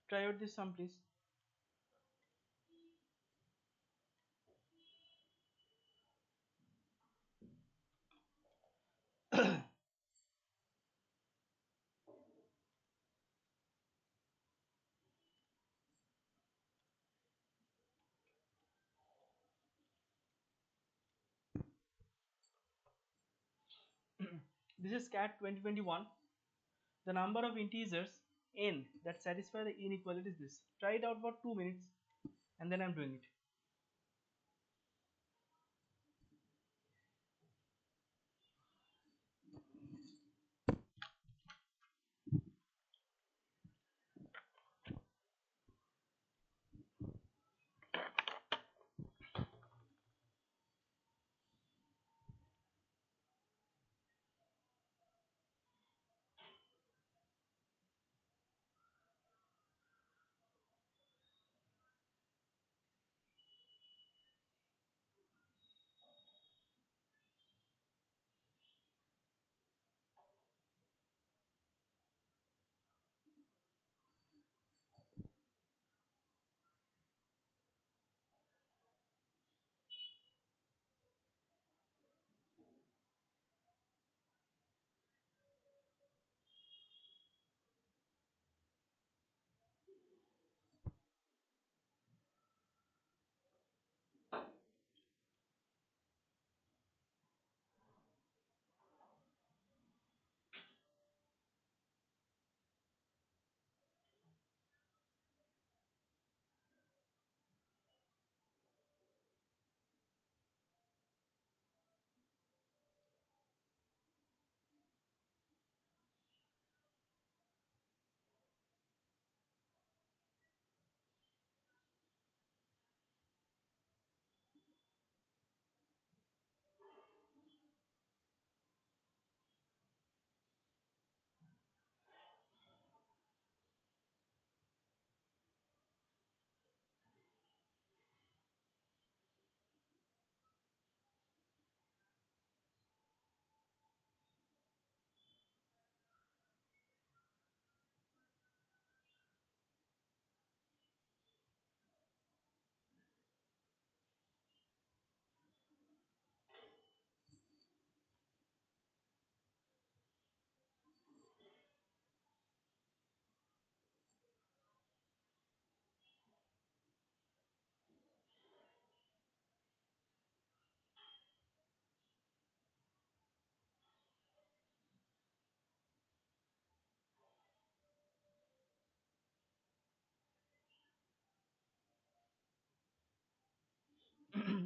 Try out this sum, please. This is CAT 2021. The number of integers n that satisfy the inequality is this. Try it out for 2 minutes and then I'm doing it.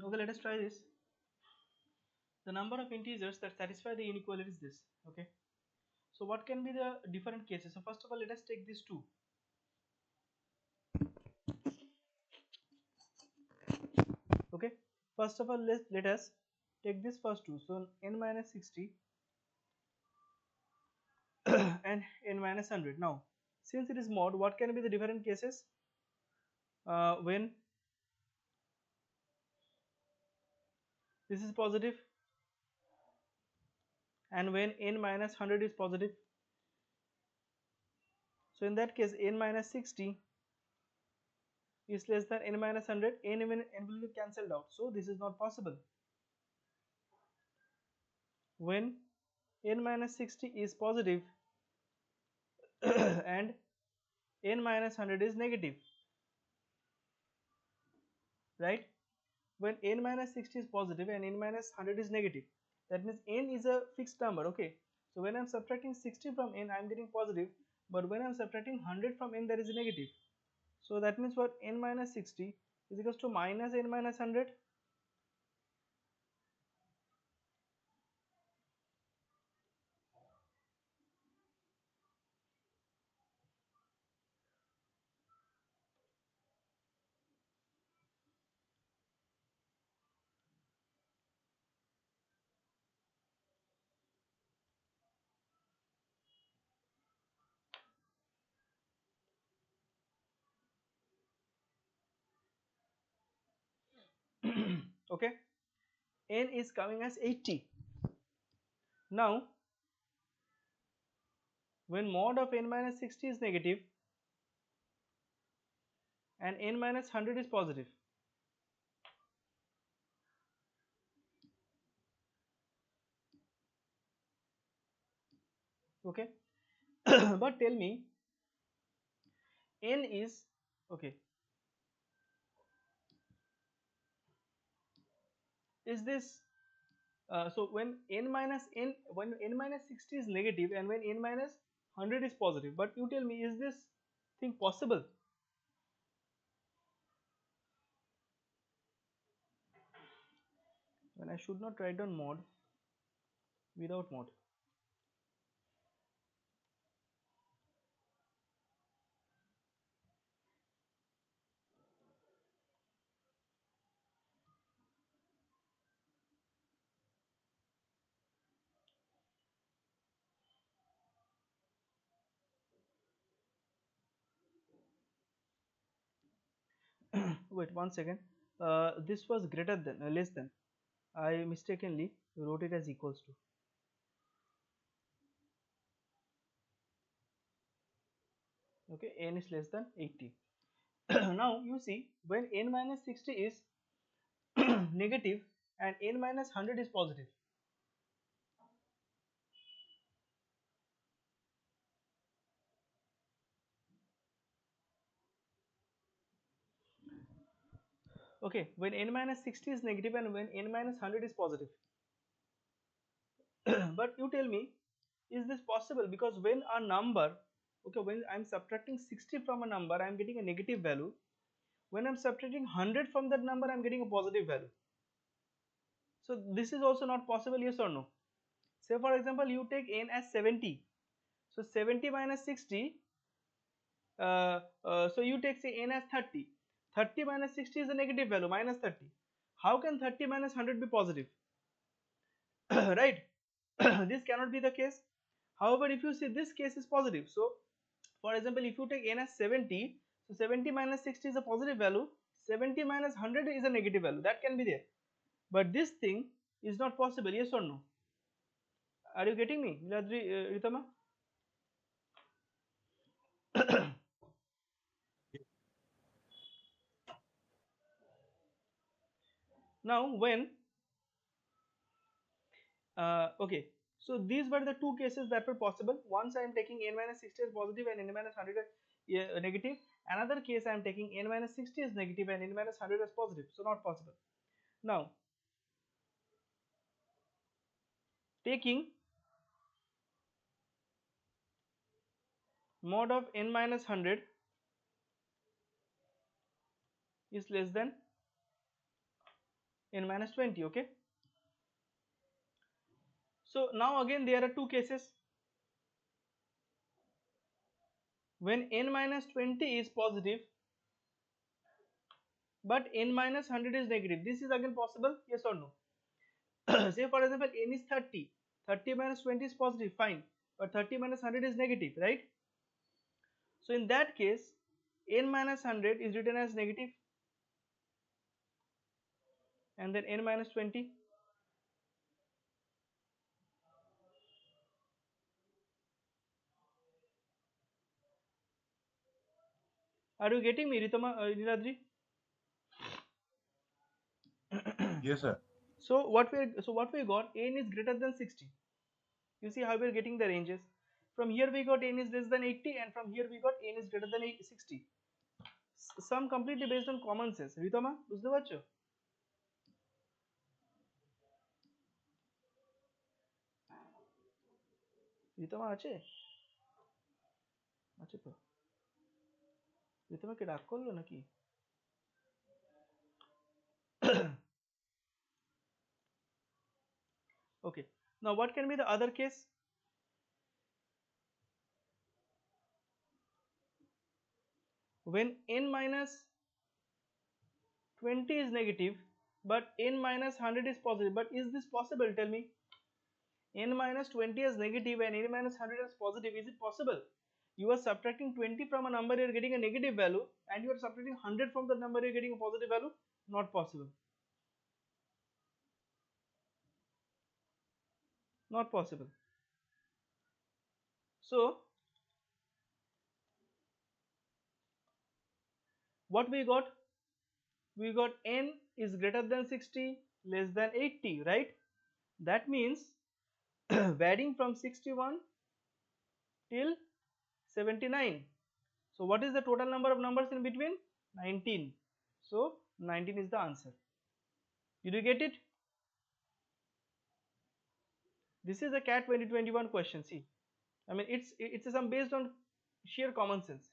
Okay, let us try this. The number of integers that satisfy the inequality is this. Okay, so what can be the different cases? So first of all, let us take these two. Okay, first of all, let us take this first two. So n minus 60 and n minus 100. Now, since it is mod, what can be the different cases? When this is positive and when n minus 100 is positive. So in that case, n minus 60 is less than n minus 100. N will be cancelled out. So this is not possible. When n minus 60 is positive and n minus 100 is negative, right? When n minus 60 is positive and n minus 100 is negative, that means n is a fixed number. Okay, so when I'm subtracting 60 from n, I'm getting positive, but when I'm subtracting 100 from n, that is negative. So that means what? N minus 60 is equals to minus n minus 100. Okay, n is coming as 80. Now when mod of n minus 60 is negative, and n minus 100 is positive. Okay. But tell me, n is okay, is this so when n minus 60 is negative and when n minus 100 is positive, but you tell me, is this thing possible? When I should not write down mod without mod. Wait 1 second. This was greater than less than, I mistakenly wrote it as equals to. Okay, n is less than 80. Now you see, when n minus 60 is negative and n minus 100 is positive. Okay, when n minus 60 is negative and when n minus 100 is positive. But you tell me, is this possible? Because when a number, okay, when I'm subtracting 60 from a number, I'm getting a negative value. When I'm subtracting 100 from that number, I'm getting a positive value. So this is also not possible, yes or no? Say for example, you take n as 70. So 70 minus 60, so you take say n as 30. 30 minus 60 is a negative value, minus 30. How can 30 minus 100 be positive? Right? This cannot be the case. However, if you see, this case is positive. So for example, if you take n as 70, so 70 minus 60 is a positive value, 70 minus 100 is a negative value. That can be there. But this thing is not possible, yes or no? Are you getting me, Ritama? Now when okay, so these were the two cases that were possible. Once I am taking n minus 60 as positive and n minus 100 as negative. Another case I am taking n minus 60 as negative and n minus 100 as positive. So not possible. Now taking mod of n minus 100 is less than n minus 20. Okay. So now again there are two cases. When n minus 20 is positive but n minus 100 is negative, this is again possible, yes or no? Say for example, n is 30. 30 minus 20 is positive, fine, but 30 minus 100 is negative, right? So in that case, n minus 100 is written as negative and then n minus 20. Are you getting me, Ritama, Niladri? Yes, sir. So what we got, n is greater than 60. You see how we are getting the ranges. From here we got n is less than 80 and from here we got n is greater than 60. Some completely based on common sense. Ritama, বুঝতে পারছো? রিতমা আছে? আছে তো। রিতমা কি রাগ করলো নাকি? Okay. Now what can be the other case? When n minus 20 is negative but n minus 100 is positive. But is this possible? Tell me. N minus 20 is negative and n minus 100 is positive. Is it possible? You are subtracting 20 from a number, you are getting a negative value, and you are subtracting 100 from the number, you are getting a positive value. Not possible. Not possible. So what we got? We got n is greater than 60, less than 80, right? That means varying from 61 till 79. So what is the total number of numbers in between? 19. So 19 is the answer. Did you get it? This is a CAT 2021 question. See, I mean it's some based on sheer common sense.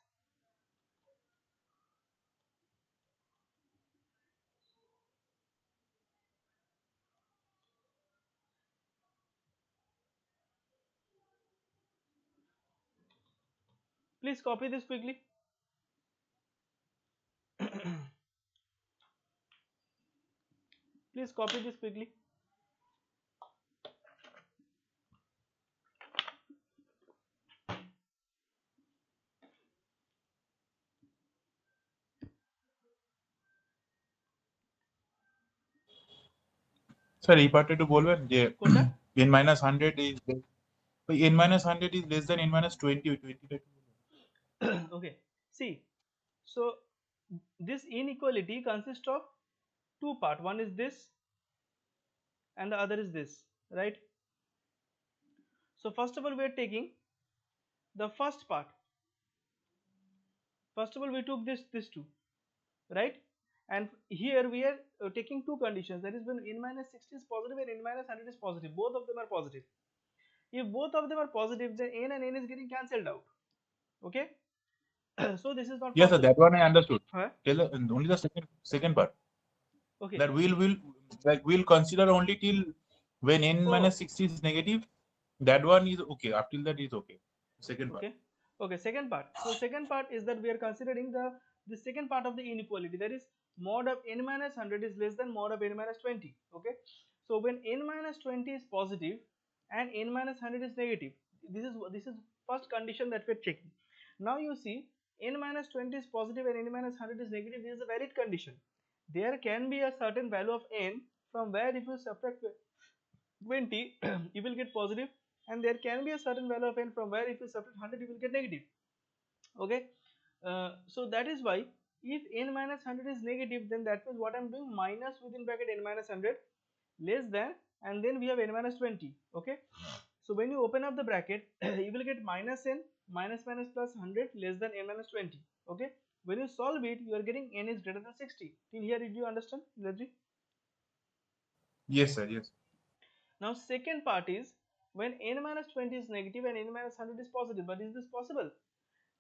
Please copy this quickly. Please copy this quickly. Sir এই পার্টটা একটু বলবেন যে কোনটা? n minus 100 is n minus 100 is less than n minus 20 ওই 20 টা একটু বলুন। Okay. See, so this inequality consists of two parts. One is this and the other is this, right? So first of all we are taking the first part. First of all we took this two, right? And here we are taking two conditions, that is when n minus 60 is positive and n minus 100 is positive. Both of them are positive. If both of them are positive, then n and n is getting cancelled out. Okay. So this is not Yes, sir, possible. that one I understood. Huh? Tell only the second part. Okay. That we'll consider only till when n Oh, minus 60 is negative. That one is okay. Up till that is okay. Second part. okay. Okay, second part. So second part is that we are considering the second part of the inequality, that is mod of n minus 100 is less than mod of n minus 20. Okay. So when n minus 20 is positive and n minus 100 is negative, this is first condition that we are checking. Now you see, n minus 20 is positive and n minus 100 is negative. This is a valid condition. There can be a certain value of n from where if you subtract 20 you will get positive, and there can be a certain value of n from where if you subtract 100 you will get negative. Okay. So that is why if n minus 100 is negative, then that means what I'm doing, minus within bracket n minus 100 less than, and then we have n minus 20. Okay. So when you open up the bracket you will get minus n minus minus plus 100 less than n minus 20. Okay. When you solve it, you are getting n is greater than 60. Till here did you understand, Ladri? Yes, sir. Yes. Now second part is when n minus 20 is negative and n minus 100 is positive. But is this possible?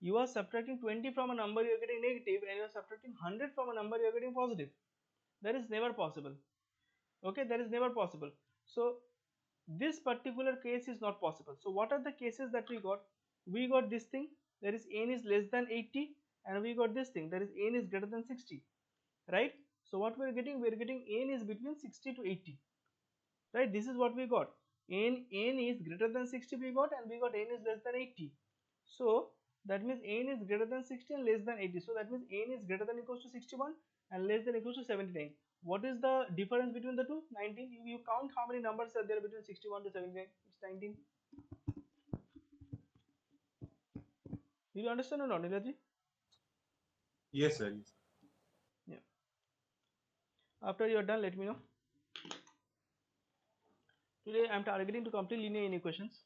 You are subtracting 20 from a number, you are getting negative, and you are subtracting 100 from a number, you are getting positive. That is never possible. Okay, that is never possible. So this particular case is not possible. So what are the cases that we got? We got this thing, that is n is less than 80, and we got this thing, that is n is greater than 60, right? So what we are getting, n is between 60 to 80, right? This is what we got. N is greater than 60 we got, and we got n is less than 80. So that means n is greater than 60 and less than 80. So that means n is greater than equals to 61 and less than equals to 79. What is the difference between the two? 19. You count how many numbers are there between 61 to 79. It's 19. Did you understand or not, Nilaji? Yes, sir. Yes. Yeah. After you are done, let me know. Today I am targeting to complete linear inequations.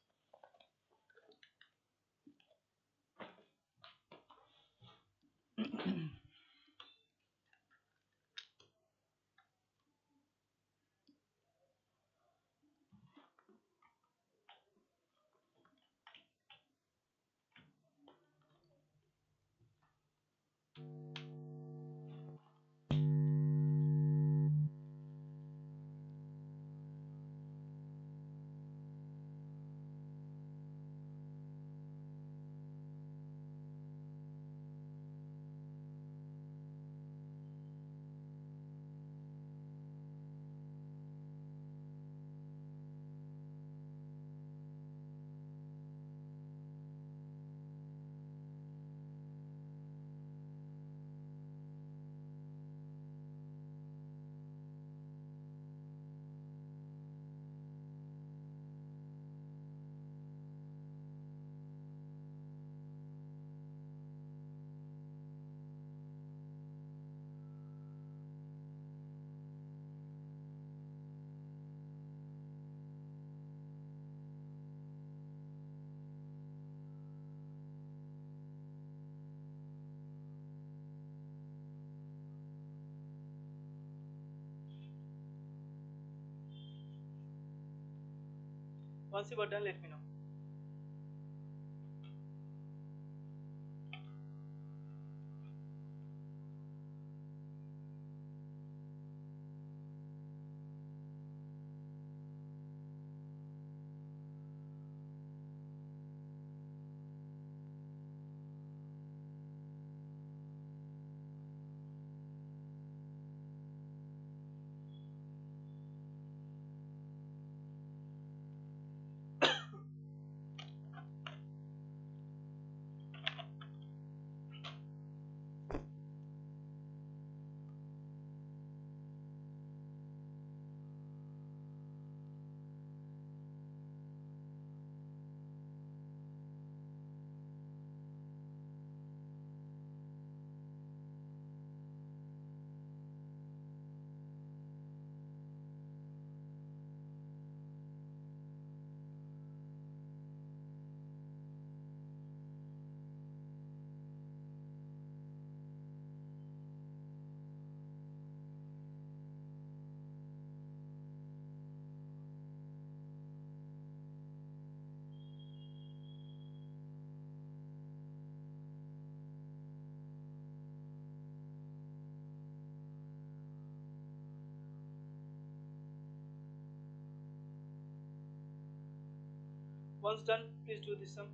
Once you are done, let me know. Once done, please do this sum.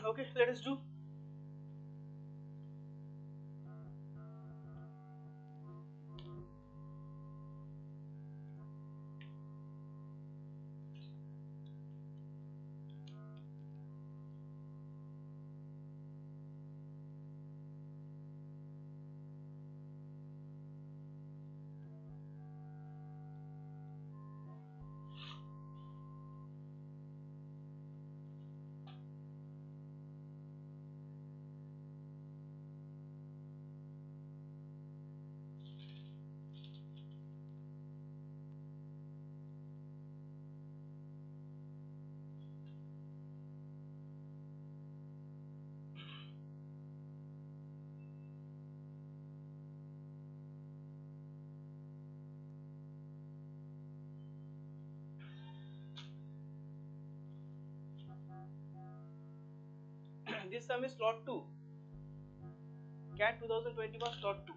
Okay, let us do. this sum is slot 2, CAT 2021 slot 2.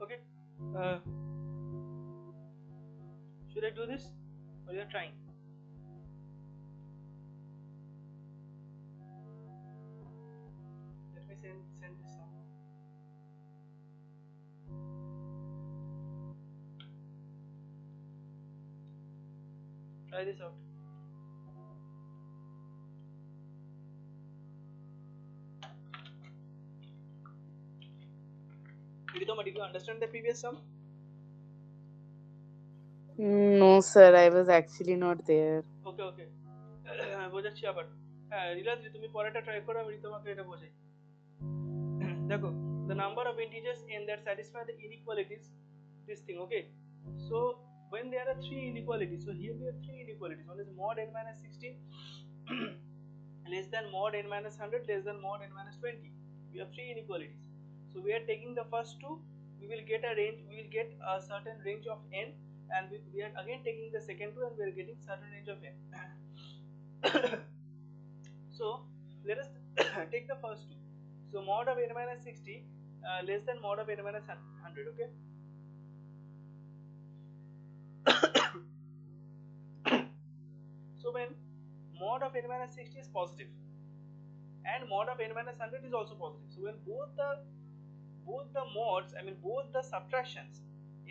Okay, should I do this or you are trying? Let me send this sum. Try this out. Pritoma, did you understand the previous sum? No, sir, I was actually not there. ওকে ওকে বোঝাচ্ছি আবার। হ্যাঁ রিলাজ, তুমি পরেরটা try করো, আমি তোমাকে এটা বোঝাই। দেখো, the number of integers n that satisfy the inequalities, this thing, okay? So when there are three inequalities, so here we have three inequalities. One is mod n minus 16 less than mod n minus 100 less than mod n minus 20. We have three inequalities. So we are taking the first two, we will get a range, we will get a certain range of n, and we are again taking the second two and we are getting certain range of n. So let us take the first two. So mod of n minus 60 less than mod of n minus 100, okay? So when mod of n minus 60 is positive and mod of n minus 100 is also positive, so when both the mods, I mean both the subtractions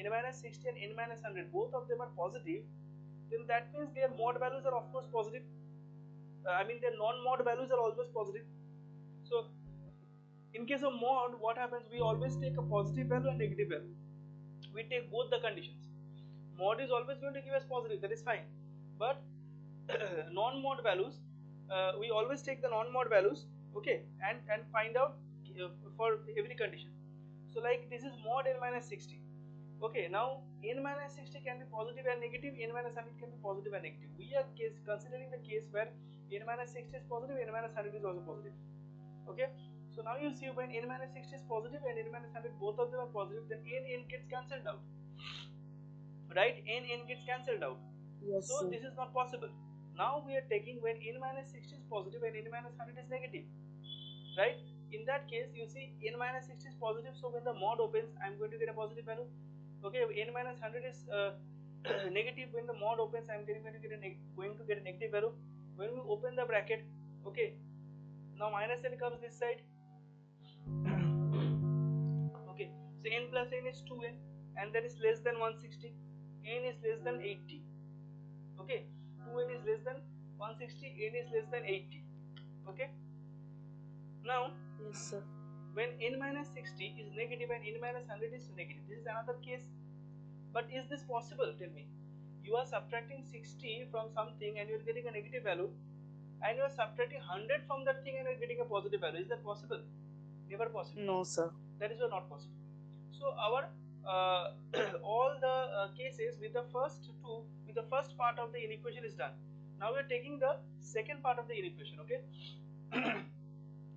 n minus 60 and n minus 100, both of them are positive, then that means their mod values are of course positive. I mean their non-mod values are always positive. So in case of mod, what happens, we always take a positive value and negative value. We take both the conditions. Mod is always going to give us positive, that is fine, but non-mod values, we always take the non-mod values, okay, and find out for every condition. So like this is mod n minus 60, okay? Now n minus 60 can be positive and negative, n minus 100 can be positive and negative. We are considering the case where n minus 60 is positive, n minus 100 is also positive, okay? So now you see, when n minus 60 is positive and n minus 100 both of them are positive, then n gets cancelled out, right? N gets cancelled out. Yes, So sir. this is not possible. Now we are taking when n minus 60 is positive and n minus 100 is negative, right? In that case, you see n minus 60 is positive, so when the mod opens, I am going to get a positive value, okay? N minus 100 is negative, when the mod opens, I am going to get a negative value. When we open the bracket, okay, now minus n comes this side. Okay, so So n plus n is 2n, and that is less than 160. N is less than 80. Okay, 2n is less than 160, n is less than 80. Okay. Now, Yes, sir. when n minus 60 is negative and n minus 100 is negative, this is another case. But is this possible? Tell me. You are subtracting 60 from something and you are getting a negative value, and you are subtracting 100 from that thing and you are getting a positive value. Is that possible? Never possible. No, sir. That is not possible. So our all the cases with the first part of the inequation is done. Now we are taking the second part of the inequation. Okay.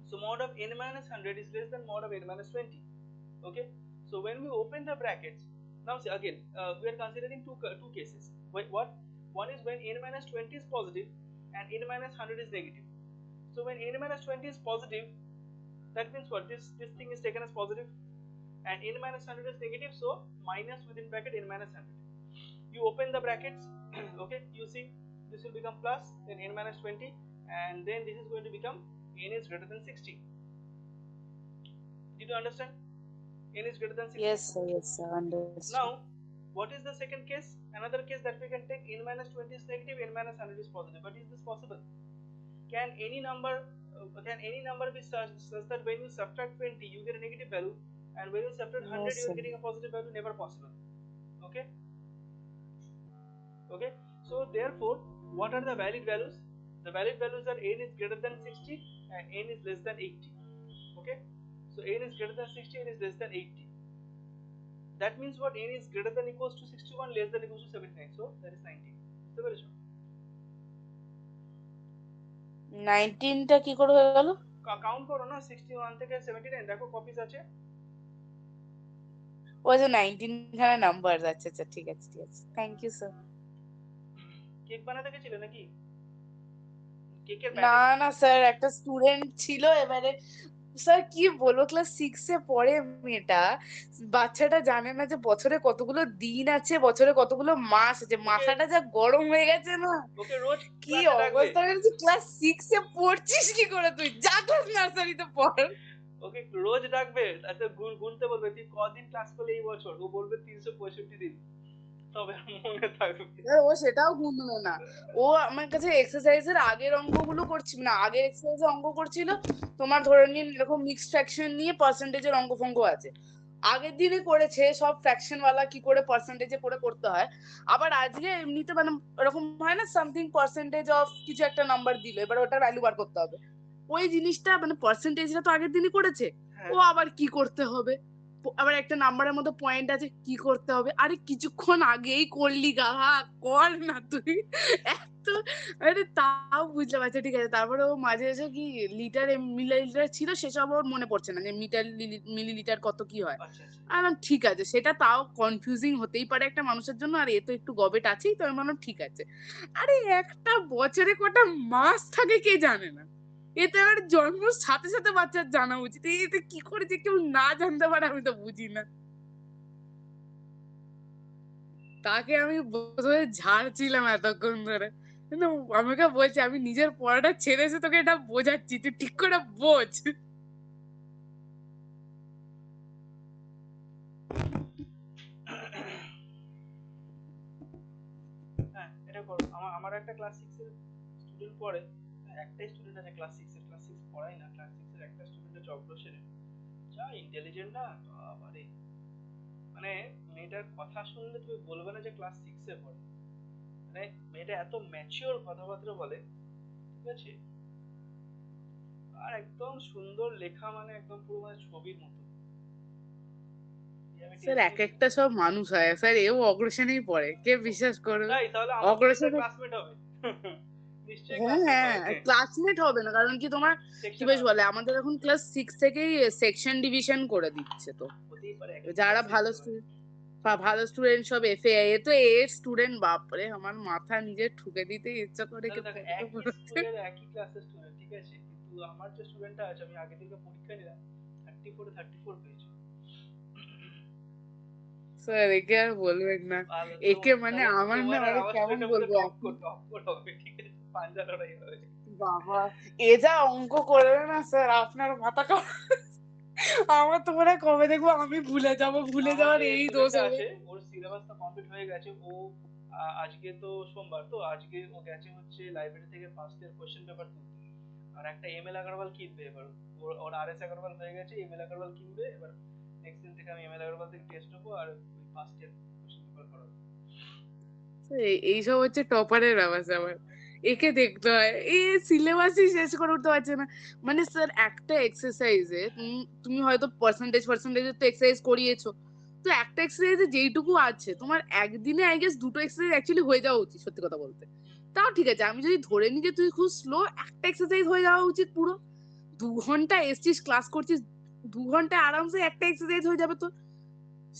So mod of n minus 100 is less than mod of n minus 20. Okay. So when we open the brackets, now see again, we are considering two cases. What? One is when n minus 20 is positive and n minus 100 is negative. So when n minus 20 is positive, that means what? This thing is taken as positive, and n minus 100 is negative, so minus within bracket n minus 100. You open the brackets. Okay, you see this will become plus, then n minus 20, and then this is going to become n is greater than 60. Did you understand? N is greater than 60. Yes, sir. Yes, sir. Understood. Now, what is the second case? Another case that we can take: n minus 20 is negative, n minus 100 is positive. But is this possible? Can any number be such that when you subtract 20 you get a negative value, and when you subtract 100 No, you are sir. getting a positive value? Never possible. Okay. Okay. So therefore, what are the valid values? The valid values are n is greater than 60 and n is less than 80. Okay. So n is greater than 60, n is less than 80. That means what? N is greater than equals to 61, less than equals to 79. So that is 19. বুঝতে পেরেছো? 19 টা কি করে হয়ে গেল? Count করো না, 61 থেকে 79 দেখো কপিস আছে। ওই যে 19 খানা নাম্বার। আচ্ছা আচ্ছা, ঠিক আছে ঠিক আছে, থ্যাংক ইউ স্যার। কেক বানাতে গেছিলে নাকি? কেকের না ব্যাটার? না স্যার, একটা স্টুডেন্ট ছিল, এবারে স্যার কি বলবো, ক্লাস 6 এ পড়ে মেয়েটা। বাচ্চাটা জানে না যে বছরে কতগুলো দিন আছে, বছরে কতগুলো মাস আছে, মাথাটা যা গরম হয়ে গেছে না, ওকে রোজ কি ক্লাসে ডাকবে। অবস্থা হয়েছে। ক্লাস 6 এ পড়ছিস কি করে তুই? যা ক্লাস নার্সারিতে পড়। ওকে রোজ ডাকবে, আচ্ছা গুনতে বলবে তুই কদিন ক্লাস করলে এই বছর, ও বলবে 365 দিন, তবে মনে থাকবে। ও সেটাও গুনবে না। ও আমার কাছে এক্সারসাইজের আগের অঙ্কগুলো করছিল না, আগের এক্সারসাইজে অঙ্ক করছিল তোমার, ধরে নিন এরকম মিক্সড ফ্র্যাকশন নিয়ে পার্সেন্টেজের অঙ্ক ফঙ্ক আছে, আগের দিনই করেছে সব ফ্র্যাকশন ওয়ালা কি করে পার্সেন্টেজে করে করতে হয়। আবার আজকে এমনিতে মানে এরকম হয় না, সামথিং পার্সেন্টেজ অফ কিছু একটা নাম্বার দিল, এবার ওটার ভ্যালু বার করতে হবে। ওই জিনিসটা মানে পার্সেন্টেজটা তো আগের দিনই করেছে, ও আবার কি করতে হবে, আবার একটা নাম্বারের মধ্যে পয়েন্ট আছে কি করতে হবে। আরে কিছুক্ষণ আগেই করলি গাহা, কর না তুই এত। আরে তাও বুঝতে পারছে, ঠিক আছে। তারপরে ও মাঝে এসে কি লিটার মিলিলিটার ছিল, সেসব ওর মনে পড়ছে না যে মিটার মিলিলিটার কত কি হয়। আর ঠিক আছে, সেটা তাও কনফিউজিং হতেই পারে একটা মানুষের জন্য, আর এ তো একটু গবেট আছেই, তো আমি বললাম ঠিক আছে। আরে একটা বছরে কটা মাস থাকে কে জানে না, এতে আমার জন্মের সাথে সাথে বাচ্চার জানা উচিত, এতে কি করে যে কেউ না জানতে পারে আমি তো বুঝি না। তাকে আমি বসে ঝাড়ছিলাম এতক্ষণ ধরে, কিন্তু আমাকে বলছে আমি নিজের পড়াটা ছেড়ে এসে তোকে এটা বোঝাচ্ছি, তুই ঠিক করে বোঝ। হ্যাঁ এটা করো। আমার একটা ক্লাস 6 এর স্টুডেন্ট পড়ে, একটাই স্টুডেন্ট আছে ক্লাস 6 এর, ক্লাস 6 পড়াই না, ক্লাস 6 এর একটা স্টুডেন্ট আছে অগ্রসেন, যা ইন্টেলিজেন্ট না বাবারে, মানে মেয়েটার কথা শুনলে তুমি বলবে না যে ক্লাস 6 এ পড়ে। মানে মেয়েটা এত ম্যাচিওর কথাবার্তা বলে, ঠিক আছে, আর একদম সুন্দর লেখা, মানে একদম পুরো মানে ছবির মতো। স্যার এক একটা সব মানুষ হয় স্যার, এও অগ্রসেনেই পড়ে, কে বিশ্বাস করবে? তাই তাহলে আমার অগ্রসেনে ক্লাসমেট হবে। নিশ্চয়ই হ্যাঁ ক্লাসমেট হ্যাঁ, হবে। ক্লাসমেট হবে না, কারণ কি তোমার কি বেশ বলে, আমাদের এখন ক্লাস 6 থেকেই সেকশন ডিভিশন করে দিচ্ছে, তো হতেই পারে যারা ভালো ভালো স্টুডেন্ট সব এফএআই, এ তো এর স্টুডেন্ট, বাপরে আমার মাথা নিজে ঠুকে দিতে ইচ্ছা করে। একই স্কুলের একই ক্লাসের স্টুডেন্ট, ঠিক আছে, কিন্তু আমার যে স্টুডেন্টটা আছে, আমি আগে থেকে পরীক্ষা নিলাম, 34 পেয়েছে। স্যার একে আর বলবেন না, একে মানে আমার না মানে কেমন বলবো, ঠিক আছে, পাঞ্জা লড়াই হবে। বাবা এ যা অঙ্ক করবে না স্যার, আপনার মাথা খারাপ। আমার তো মনে হয় কবে দেখবো আমি ভুলে যাওয়ার এই দোষ হবে। আছে ওর সিলেবাসটা কমপ্লিট হয়ে গেছে। ও আজকে তো সোমবার, তো আজকে ও গেছে হচ্ছে লাইব্রেরি থেকে ফার্স্ট ইয়ার কোশ্চেন পেপার তুলতে। আর একটা এমএল আগরওয়াল কিনবে এবার। ওর আরএস আগরওয়াল হয়ে গেছে, এমএল আগরওয়াল কিনবে এবার। নেক্সট দিন থেকে আমি এমএল আগরওয়াল থেকে টেস্ট নেবো আর ফার্স্ট ইয়ার কোশ্চেন পেপার করাবো। এইসব হচ্ছে টপারের ব্যবস্থা। আমার একে দেখতে হয়, এই সিলেবাসই শেষ করে উঠতে পারছে না। মানে স্যার একটা এক্সারসাইজে তুমি হয়তো পার্সেন্টেজ তো এক্সারসাইজ করিয়েছো, তো একটা এক্সারসাইজে যেইটুকু আছে তোমার একদিনে আই গেস দুটো এক্সারসাইজ অ্যাকচুয়ালি হয়ে যাওয়া উচিত সত্যি কথা বলতে। তাও ঠিক আছে, আমি যদি ধরে নিই যে তুই খুব স্লো, একটা এক্সারসাইজ হয়ে যাওয়া উচিত পুরো। 2 ঘন্টা এসছিস, ক্লাস করছিস, 2 ঘন্টায় আরামসে একটা এক্সারসাইজ হয়ে যাবে তো।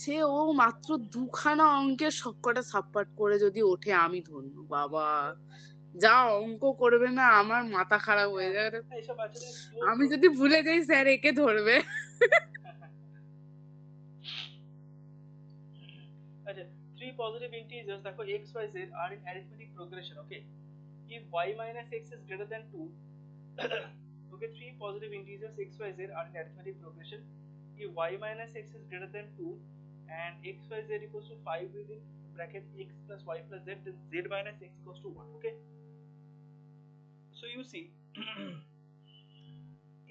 সে ও মাত্র 2খানা অঙ্কের সবকটা সাবপার্ট করে যদি ওঠে, আমি ধন্য বাবা। যা অঙ্ক করবে না, আমার মাথা খারাপ হয়ে যাবে। এইসব বাচ্চাদের স্লো আমি যদি ভুলে যাই স্যার একে ধরবে। আচ্ছা, three positive integers দেখো x y z are in arithmetic progression, okay? If y minus x is greater than 2, okay, three positive integers x y z are in arithmetic progression. If y minus x is greater than 2 and x y z equals to 5 within bracket x plus y plus z, then z minus x equals to 1, okay? So you see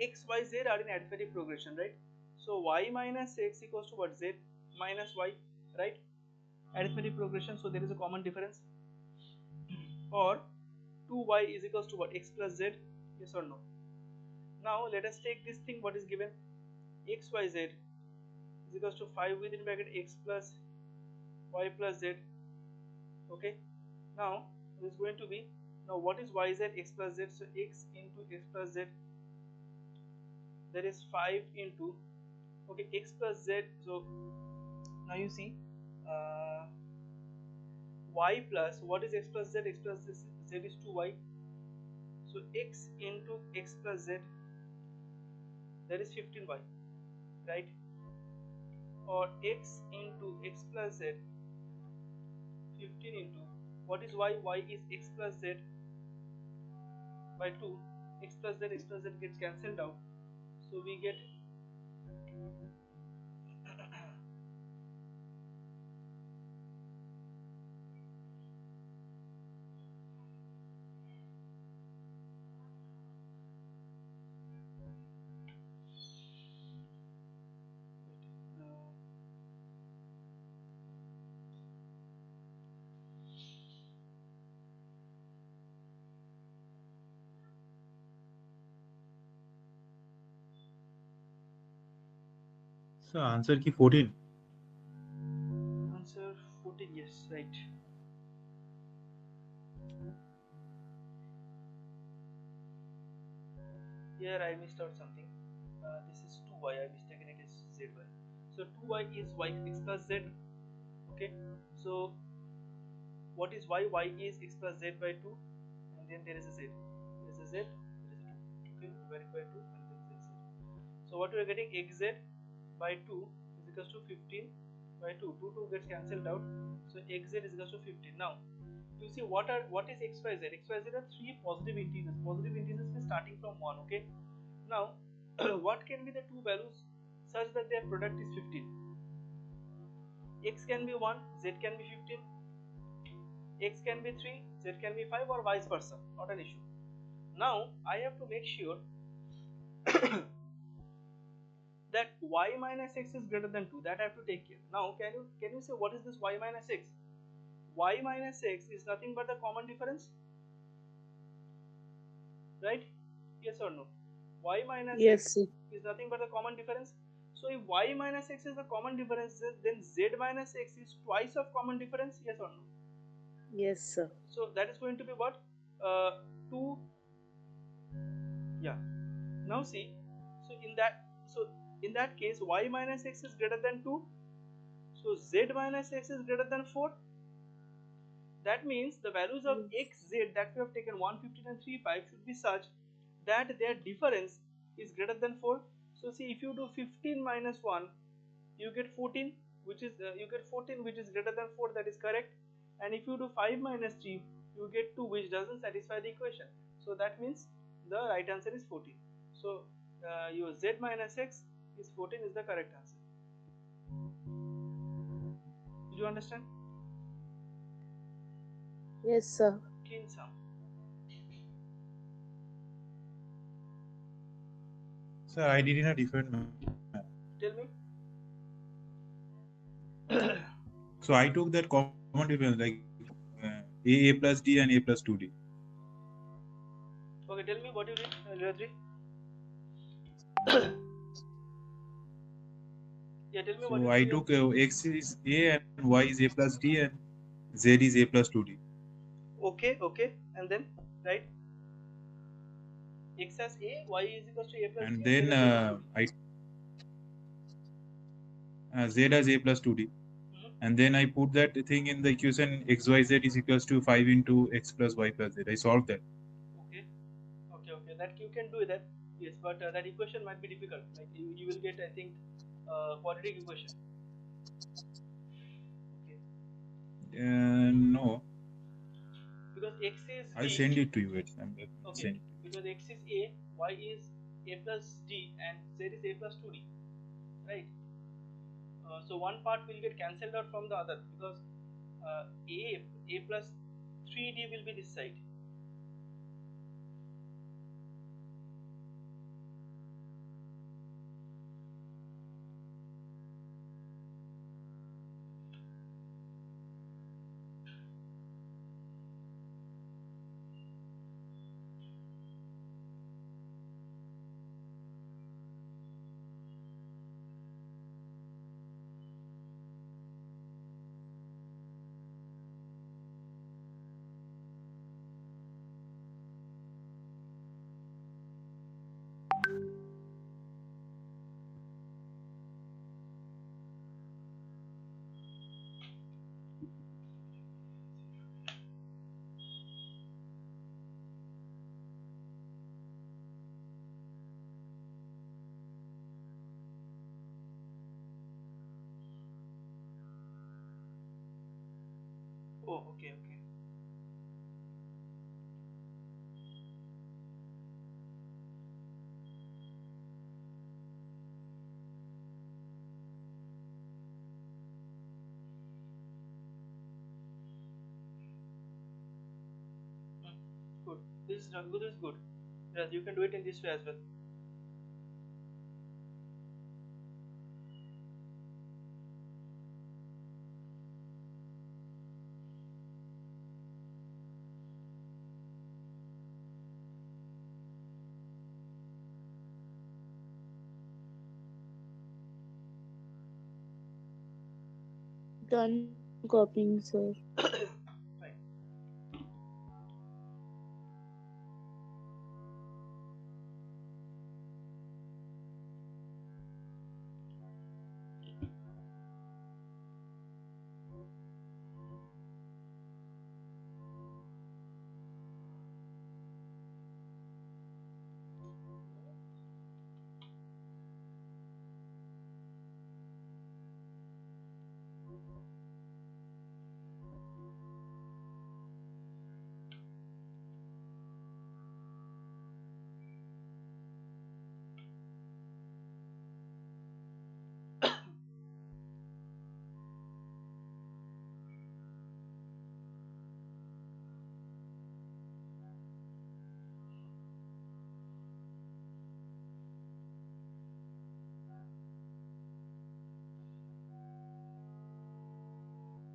x y z are in arithmetic progression, right? So y minus x equals to what? Z minus y, right? Arithmetic progression, so there is a common difference. Or 2y is equals to what? X plus z, yes or no? Now let us take this thing what is given. XYZ is equals to 5 within bracket x plus y plus z, okay? Now it is going to be, now what is yz? X plus z, so x into x plus z, that is 5 into, okay, x plus z. So now you see y plus, what is x plus z? X plus z is 2y, so x into x plus z, that is 15y, right? Or x into x plus z, 15 into, what is y? Y is x plus z by 2. X plus z gets cancelled out, so we get So answer ki 14. answer 14, yes, right. Here I missed out something. This is 2y, I mistaken it is zy. So 2y is y x plus z, okay? So what is y? Y is x plus z by 2, and then there is a z. There is a z, there is a 2. Okay, divided by 2, and then there is z. So what we are getting, xz by 2 is equals to 15 by 2. 2 gets cancelled out, so xz is equals to 15. Now you see what is xyz? Xyz are three positive integers. Positive integers means starting from 1, okay? Now what can be the two values such that their product is 15? X can be 1, z can be 15, x can be 3, z can be 5, or vice versa, not an issue. Now I have to make sure that y minus x is greater than 2, that I have to take care. Now can you say what is this y minus x? Y minus x is nothing but the common difference, right? Yes or no? Y minus Yes, x is nothing but the common difference. So if y minus x is the common difference, then z minus x is twice of common difference, yes or no? yes sir. So that is going to be what? 2, yeah. Now see, so in that case y minus x is greater than 2, so z minus x is greater than 4. That means the values of x, z that we have taken 115 and 35 should be such that their difference is greater than 4. So see, if you do 15 minus 1, you get 14, which is greater than 4, that is correct. And if you do 5 minus 3, you get 2, which doesn't satisfy the equation. So that means the right answer is 14. So your z minus x is 14 is the correct answer. Did you understand? Yes, sir. Kin sum. Sir, I did in a different manner. Tell me. So I took that common difference like a plus d and a plus 2d. Okay, tell me what you did, Radri. Yeah, tell me what So you I did. took x is a and y is a plus d and z is a plus 2d. Okay, okay, and then right. X as a, y is equals to a plus And d, and z then as a plus 2d. z as a plus 2d. And then I put that thing in the equation xyz is equals to 5 into x plus y plus z. I solved that. Okay, okay, okay. That you can do that. Yes, but that equation might be difficult. Like you will get, I think, quadratic equation. Okay. No, Because x is I'll d. send it to you. Okay. Because x is a, y is a plus d, and z is a plus 2d. Right. So one part will get cancelled out from the other because a plus 3d will be this side. Oh, okay, okay. Good. This is good. This is good. Yes, you can do it in this way as well. Done copying, sir. Fine.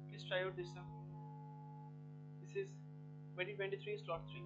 Please try out this sum. This is 2023 slot 3.